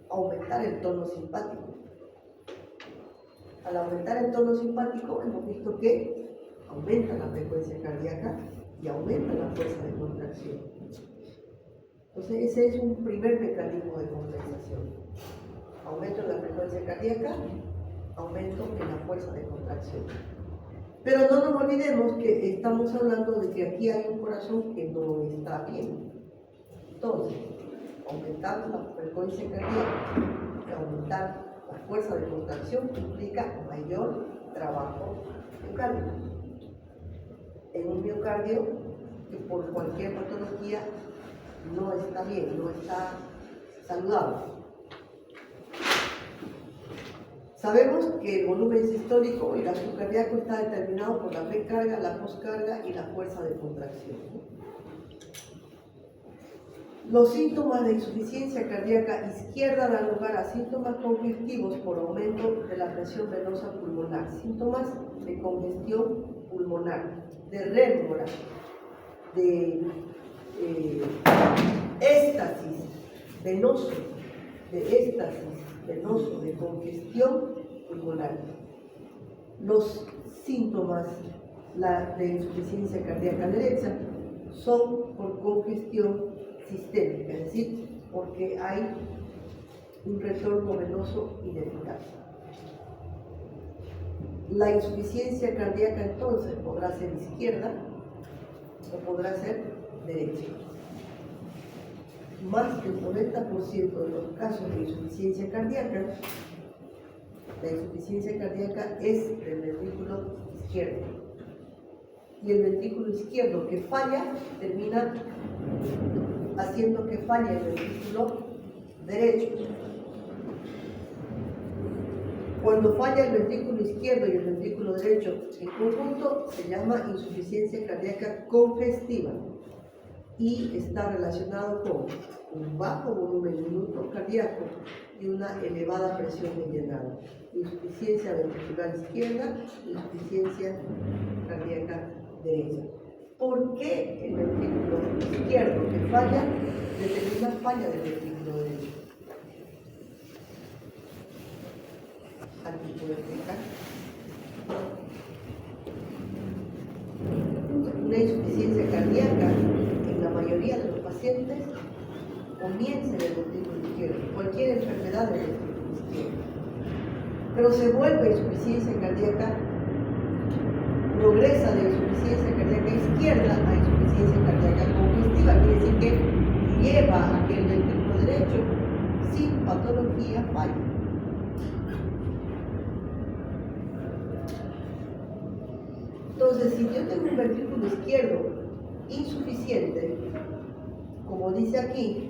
Speaker 1: aumentar el tono simpático. Al aumentar el tono simpático hemos visto que aumenta la frecuencia cardíaca y aumenta la fuerza de contracción. Entonces ese es un primer mecanismo de compensación. Aumento en la frecuencia cardíaca, aumento en la fuerza de contracción. Pero no nos olvidemos que estamos hablando de que aquí hay un corazón que no está bien. Entonces, aumentar la frecuencia cardíaca y aumentar la fuerza de contracción implica mayor trabajo miocárdico. En un miocardio que por cualquier patología no está bien, no está saludable. Sabemos que el volumen sistólico y el gasto cardíaco está determinado por la precarga, la poscarga y la fuerza de contracción. Los síntomas de insuficiencia cardíaca izquierda dan lugar a síntomas congestivos por aumento de la presión venosa pulmonar, síntomas de congestión pulmonar, de rémora, de éxtasis venoso, de congestión pulmonar. Los síntomas de insuficiencia cardíaca derecha son por congestión sistémica, es decir, porque hay un retorno venoso ineficaz. La insuficiencia cardíaca entonces podrá ser izquierda o podrá ser derecha. Más del 90% de los casos de insuficiencia cardíaca, la insuficiencia cardíaca es del ventrículo izquierdo. Y el ventrículo izquierdo que falla termina haciendo que falle el ventrículo derecho. Cuando falla el ventrículo izquierdo y el ventrículo derecho en conjunto, se llama insuficiencia cardíaca congestiva y está relacionado con un bajo volumen minuto cardíaco y una elevada presión medianal. Insuficiencia ventricular izquierda, insuficiencia cardíaca derecha. ¿Por qué el ventrículo izquierdo que falla determina falla del ventrículo derecho? ¿Alguien puede explicar? Una insuficiencia cardíaca en la mayoría de los pacientes comienza en el ventrículo izquierdo, cualquier enfermedad del ventrículo izquierdo, pero se vuelve insuficiencia cardíaca, progresa de insuficiencia cardíaca izquierda a insuficiencia cardíaca congestiva, quiere decir que lleva a que el ventrículo derecho sin patología falle. Entonces, si yo tengo un ventrículo izquierdo insuficiente, como dice aquí,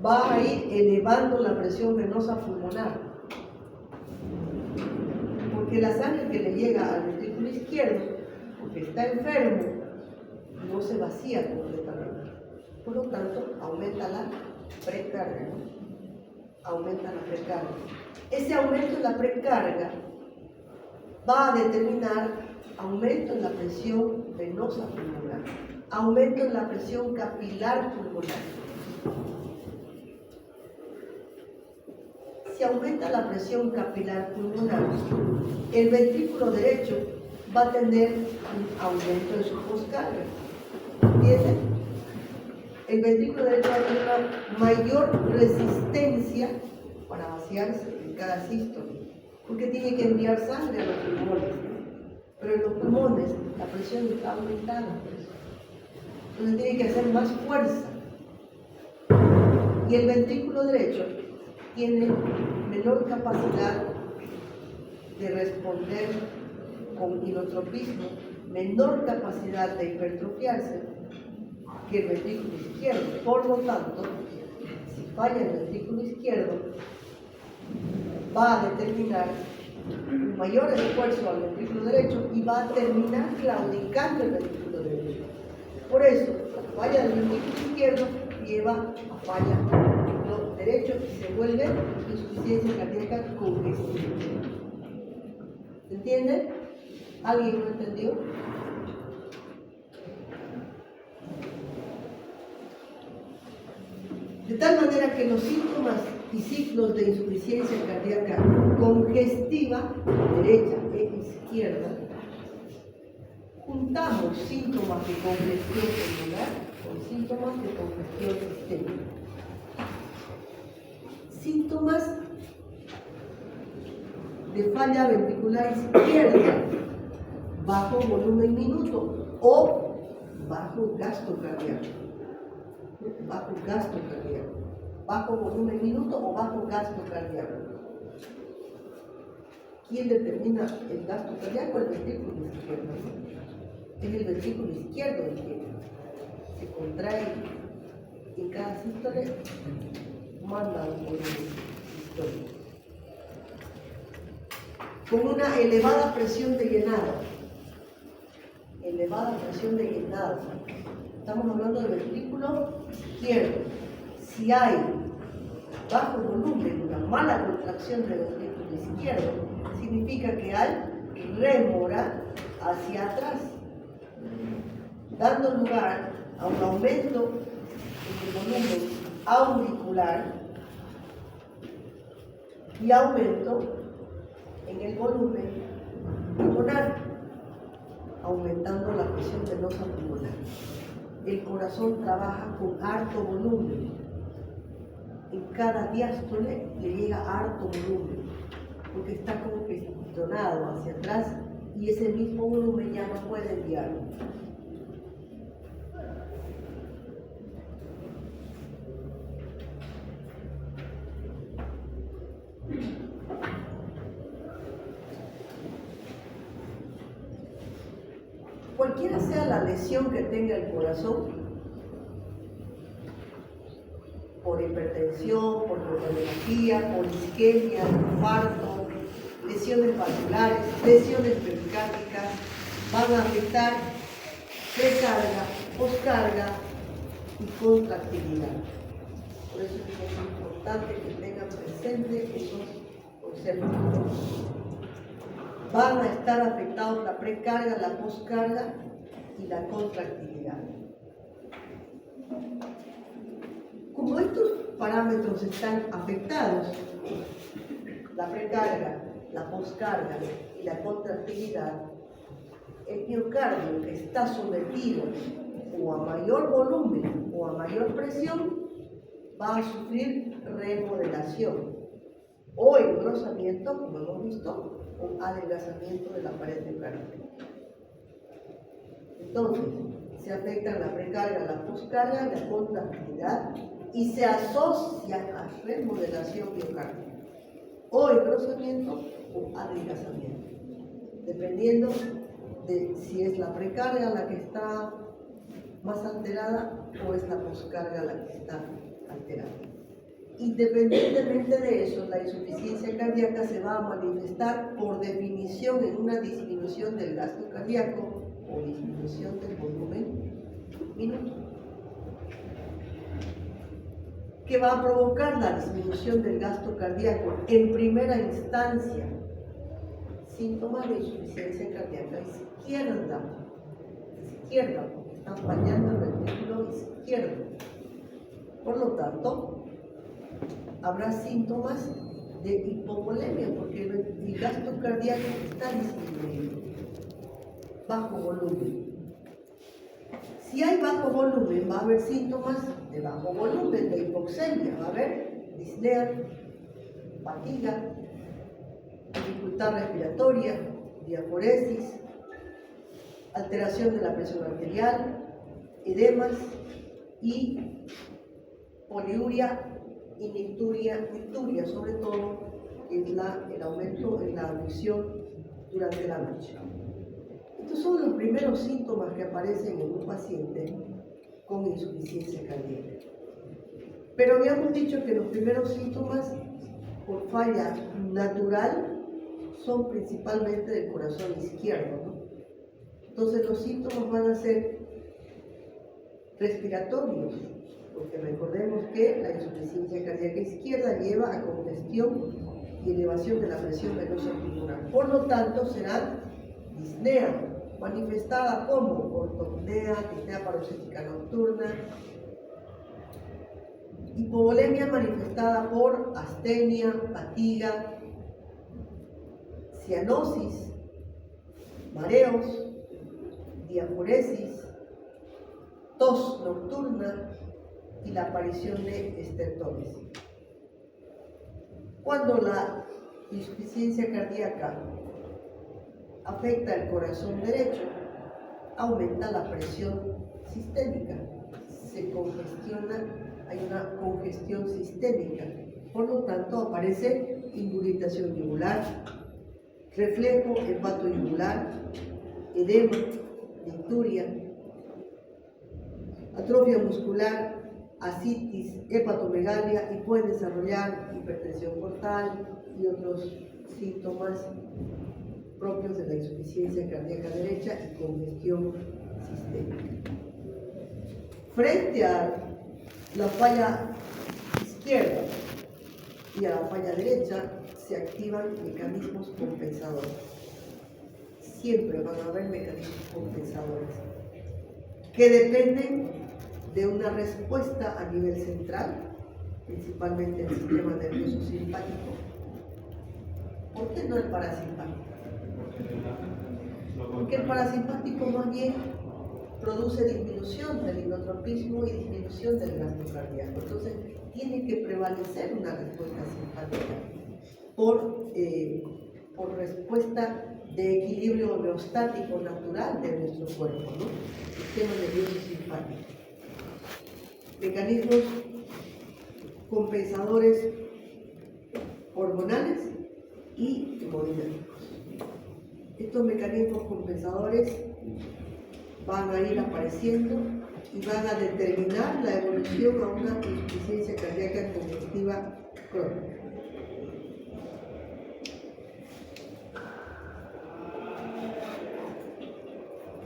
Speaker 1: va a ir elevando la presión venosa pulmonar, porque la sangre que le llega al ventrículo izquierdo, porque está enfermo, no se vacía completamente. Por lo tanto, aumenta la precarga, ¿no? Aumenta la precarga. Ese aumento de la precarga va a determinar aumento en la presión venosa pulmonar, aumento en la presión capilar pulmonar. Si aumenta la presión capilar pulmonar, el ventrículo derecho va a tener un aumento en su poscarga. ¿Entienden? El ventrículo derecho va a tener una mayor resistencia para vaciarse en cada sístole, porque tiene que enviar sangre a los pulmones. Pero en los pulmones la presión está aumentada, entonces tiene que hacer más fuerza. Y el ventrículo derecho tiene menor capacidad de responder con inotropismo, menor capacidad de hipertrofiarse que el ventrículo izquierdo. Por lo tanto, si falla el ventrículo izquierdo, va a determinar un mayor esfuerzo al ventrículo derecho y va a terminar claudicando el ventrículo derecho. Por eso, la falla del ventrículo izquierdo lleva a falla del ventrículo derecho y se vuelve insuficiencia cardíaca congestiva. ¿Se entiende? ¿Alguien lo entendió? De tal manera que los síntomas y signos de insuficiencia cardíaca congestiva, derecha e izquierda, juntamos síntomas de congestión pulmonar con síntomas de congestión sistémica. Síntomas de falla ventricular izquierda, bajo volumen minuto o bajo gasto cardíaco. Bajo gasto cardíaco. Bajo volumen minuto o bajo gasto cardíaco. ¿Quién determina el gasto cardíaco? El ventrículo izquierdo. Es el ventrículo izquierdo el que se contrae en cada sístole, manda un volumen sistólico. Con una elevada presión de llenado. Elevada presión de llenado. Estamos hablando del ventrículo izquierdo. Si hay bajo volumen, una mala contracción del ventrículo izquierdo, significa que hay rémora hacia atrás, dando lugar a un aumento en el volumen auricular y aumento en el volumen pulmonar, aumentando la presión venosa pulmonar. El corazón trabaja con harto volumen. En cada diástole le llega harto volumen, porque está congestionado hacia atrás y ese mismo volumen ya no puede enviarlo. Cualquiera sea la lesión que tenga el corazón, por hipertensión, por coronarología, por isquemia, infarto, lesiones vasculares, lesiones pericárdicas, van a afectar precarga, poscarga y contractilidad. Por eso es importante que tengan presente esos conceptos. Van a estar afectados la precarga, la poscarga y la contractilidad. Como estos parámetros están afectados, la precarga, la poscarga y la contractilidad, el miocardio que está sometido o a mayor volumen o a mayor presión va a sufrir remodelación o engrosamiento, como hemos visto, o adelgazamiento de la pared miocárdica. Entonces, se afecta la precarga, la poscarga y la contractilidad y se asocia a remodelación miocárdica o engrosamiento o adelgazamiento, dependiendo de si es la precarga la que está más alterada o es la poscarga la que está alterada. Independientemente de eso, la insuficiencia cardíaca se va a manifestar por definición en una disminución del gasto cardíaco o disminución del volumen minuto. ¿Qué va a provocar la disminución del gasto cardíaco? En primera instancia, síntomas de insuficiencia cardíaca izquierda, porque están fallando el ventrículo izquierdo. Por lo tanto, habrá síntomas de hipovolemia, porque el gasto cardíaco está disminuido, bajo volumen. Si hay bajo volumen, va a haber síntomas de bajo volumen, de hipoxemia, va a haber disnea, fatiga, dificultad respiratoria, diaforesis, alteración de la presión arterial, edemas y poliuria y nicturia, sobre todo el aumento en la visión durante la noche. Estos son los primeros síntomas que aparecen en un paciente con insuficiencia cardíaca. Pero habíamos dicho que los primeros síntomas por falla natural son principalmente del corazón izquierdo, ¿no? Entonces los síntomas van a ser respiratorios, porque recordemos que la insuficiencia cardíaca izquierda lleva a congestión y elevación de la presión venosa pulmonar. Por lo tanto, será disnea, manifestada como ortopnea, disnea paroxística nocturna, hipovolemia manifestada por astenia, fatiga, cianosis, mareos, diaforesis, tos nocturna y la aparición de estertores. Cuando la insuficiencia cardíaca afecta el corazón derecho, aumenta la presión sistémica, se congestiona, hay una congestión sistémica, por lo tanto aparece induritación yugular, reflejo hepatoyugular, edema, nicturia, atrofia muscular, ascitis, hepatomegalia y pueden desarrollar hipertensión portal y otros síntomas propios de la insuficiencia cardíaca derecha y congestión sistémica. Frente a la falla izquierda y a la falla derecha se activan mecanismos compensadores. Siempre van a haber mecanismos compensadores que dependen de una respuesta a nivel central, principalmente el sistema nervioso simpático. ¿Por qué no el parasimpático? Porque el parasimpático más bien produce disminución del inotropismo y disminución del gasto cardíaco. Entonces, tiene que prevalecer una respuesta simpática por respuesta de equilibrio homeostático natural de nuestro cuerpo, ¿no? Sistema nervioso simpático. Mecanismos compensadores hormonales y hemodinámicos. Estos mecanismos compensadores van a ir apareciendo y van a determinar la evolución a una insuficiencia cardíaca congestiva crónica.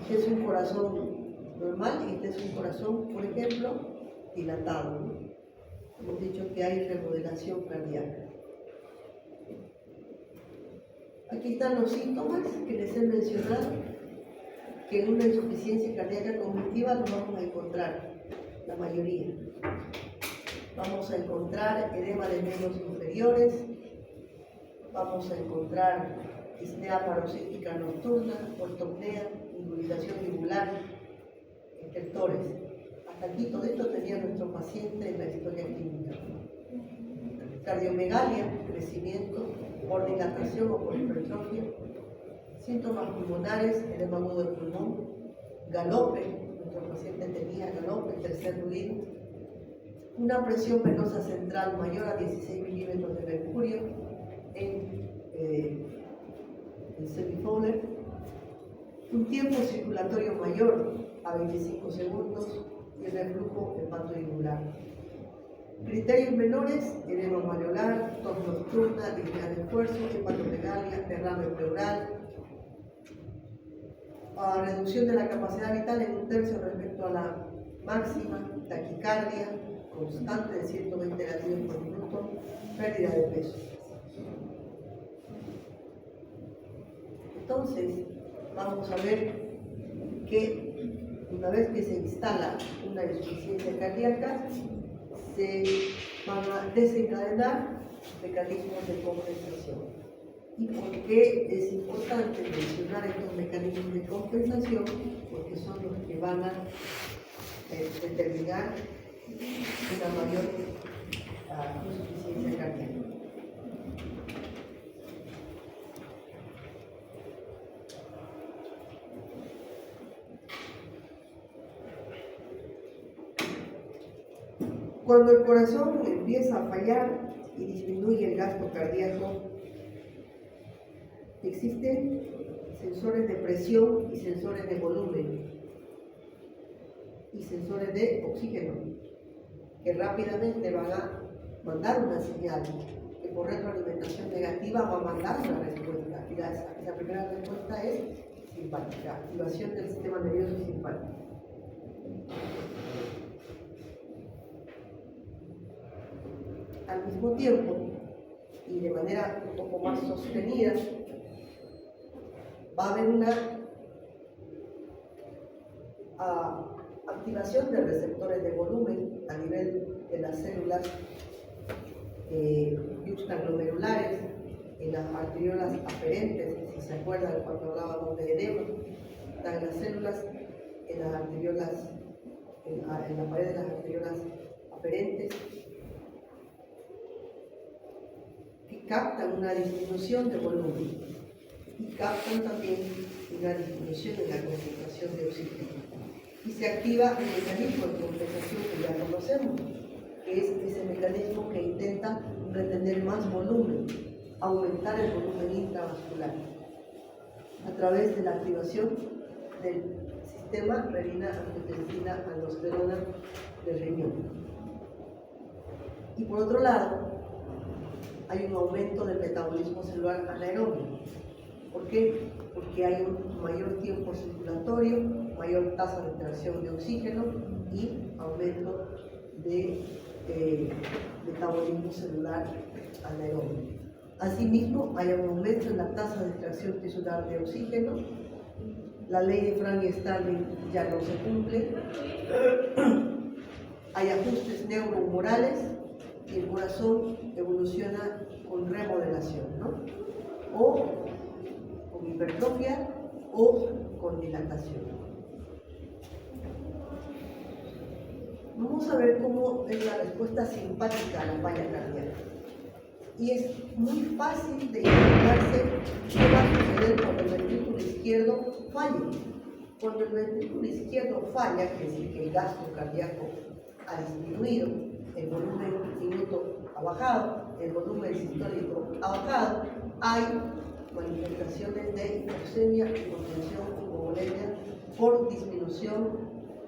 Speaker 1: Este es un corazón normal y este es un corazón, por ejemplo, dilatado, ¿no? Hemos dicho que hay remodelación cardíaca. Aquí están los síntomas que les he mencionado, que en una insuficiencia cardíaca congestiva los vamos a encontrar, la mayoría. Vamos a encontrar edema de miembros inferiores, vamos a encontrar disnea paroxística nocturna, ortopnea, induritación yugular, estertores. Hasta aquí todo esto tenía nuestro paciente en la historia clínica. Cardiomegalia, crecimiento, por dilatación o por hipertrofia, síntomas pulmonares, edema agudo del pulmón, galope, nuestro paciente tenía galope, tercer ruido, una presión venosa central mayor a 16 milímetros de mercurio en semi-Fowler, un tiempo circulatorio mayor a 25 segundos y reflujo hepatoyugular. Criterios menores, edema mareolar, tos nocturna, disnea de esfuerzo, hepatomegalia, derrame pleural, reducción de la capacidad vital en un tercio respecto a la máxima, taquicardia constante de 120 latidos por minuto, pérdida de peso. Entonces, vamos a ver que una vez que se instala una insuficiencia cardíaca, se van a desencadenar mecanismos de compensación. ¿Y por qué es importante mencionar estos mecanismos de compensación? Porque son los que van a determinar una mayor insuficiencia cardíaca. Cuando el corazón empieza a fallar y disminuye el gasto cardíaco, existen sensores de presión y sensores de volumen y sensores de oxígeno que rápidamente van a mandar una señal que por retroalimentación negativa va a mandar una respuesta. Y la primera respuesta es simpática, activación del sistema nervioso simpático. Al mismo tiempo, y de manera un poco más sostenida, va a haber una activación de receptores de volumen a nivel de las células yuxtaglomerulares, en las arteriolas aferentes, si se acuerdan cuando hablábamos de edema, están las células en las arteriolas, en la pared de las arteriolas aferentes, que captan una disminución de volumen y captan también una disminución en la concentración de oxígeno. Y se activa el mecanismo de compensación que ya conocemos, que es ese mecanismo que intenta retener más volumen, aumentar el volumen intravascular a través de la activación del sistema renina-angiotensina-aldosterona del riñón. Y por otro lado, hay un aumento del metabolismo celular anaerobio. ¿Por qué? Porque hay un mayor tiempo circulatorio, mayor tasa de extracción de oxígeno y aumento de metabolismo celular anaerobio. Asimismo, hay un aumento en la tasa de extracción tisular de oxígeno. La ley de Frank y Starling ya no se cumple. Hay ajustes neurohumorales y el corazón evoluciona con remodelación, ¿no? O con hipertrofia o con dilatación. Vamos a ver cómo es la respuesta simpática a la falla cardíaca. Y es muy fácil de imaginarse qué va a suceder cuando el ventrículo izquierdo falle. Cuando el ventrículo izquierdo falla, quiere decir que el gasto cardíaco ha disminuido, el volumen minuto ha bajado, el volumen sistólico ha bajado, hay manifestaciones de hipoxemia, hipotensión, hipovolemia por disminución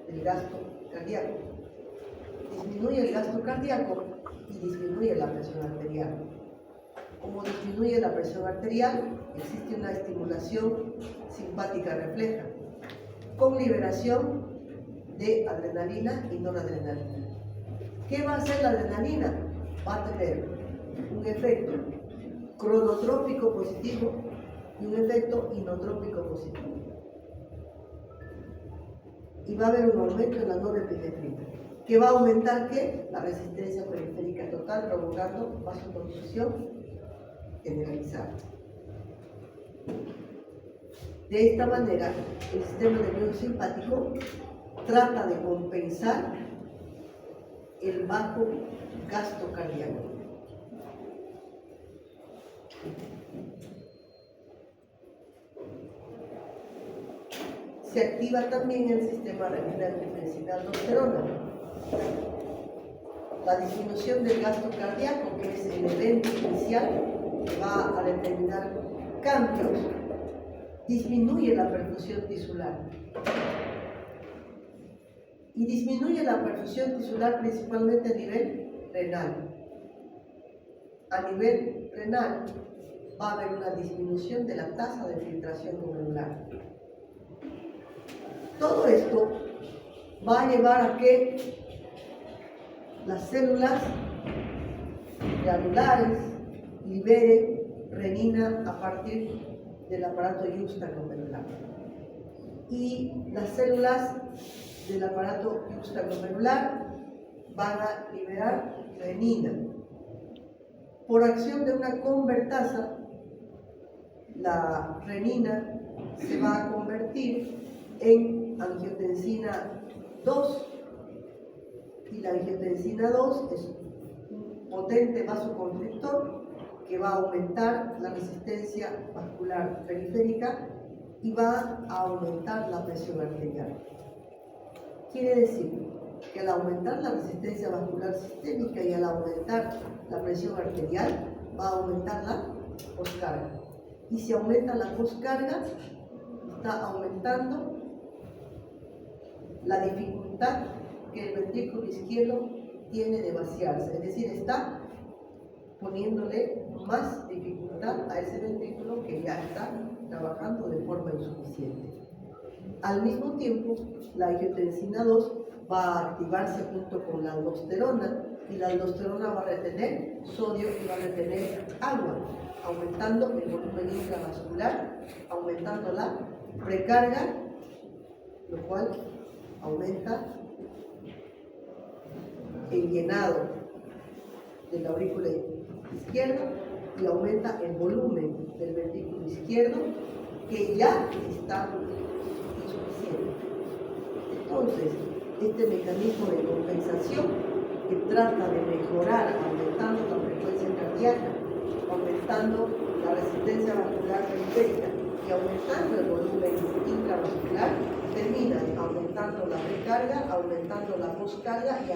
Speaker 1: del gasto cardíaco. Disminuye el gasto cardíaco y disminuye la presión arterial. Como disminuye la presión arterial, existe una estimulación simpática refleja, con liberación de adrenalina y noradrenalina. ¿Qué va a hacer la adrenalina? Va a tener un efecto cronotrópico positivo y un efecto inotrópico positivo. Y va a haber un aumento en la norepinefrina, que va a aumentar ¿qué? La resistencia periférica total, provocando vasoconstricción generalizada. De esta manera, el sistema nervioso simpático trata de compensar el bajo gasto cardíaco. Se activa también el sistema renina-angiotensina-aldosterona. La disminución del gasto cardíaco, que es el evento inicial que va a determinar cambios, disminuye la perfusión tisular. Y disminuye la perfusión tisular principalmente a nivel renal. A nivel renal va a haber una disminución de la tasa de filtración glomerular. Todo esto va a llevar a que las células glandulares liberen renina a partir del aparato yuxtaglomerular. Y las células del aparato yuxtaglomerular van a liberar renina. Por acción de una convertasa, la renina se va a convertir en angiotensina 2, y la angiotensina 2 es un potente vasoconstrictor que va a aumentar la resistencia vascular periférica y va a aumentar la presión arterial. Quiere decir que al aumentar la resistencia vascular sistémica y al aumentar la presión arterial, va a aumentar la poscarga. Y si aumenta la poscarga, está aumentando la dificultad que el ventrículo izquierdo tiene de vaciarse. Es decir, está poniéndole más dificultad a ese ventrículo que ya está trabajando de forma insuficiente. Al mismo tiempo, la angiotensina 2 va a activarse junto con la aldosterona, y la aldosterona va a retener sodio y va a retener agua, aumentando el volumen intravascular, aumentando la precarga, lo cual aumenta el llenado de la aurícula izquierda y aumenta el volumen del ventrículo izquierdo, que ya está insuficiente. Entonces, este mecanismo de compensación que trata de mejorar aumentando la frecuencia cardíaca, aumentando la resistencia vascular periférica y aumentando el volumen intravascular, termina aumentando la recarga, aumentando la poscarga y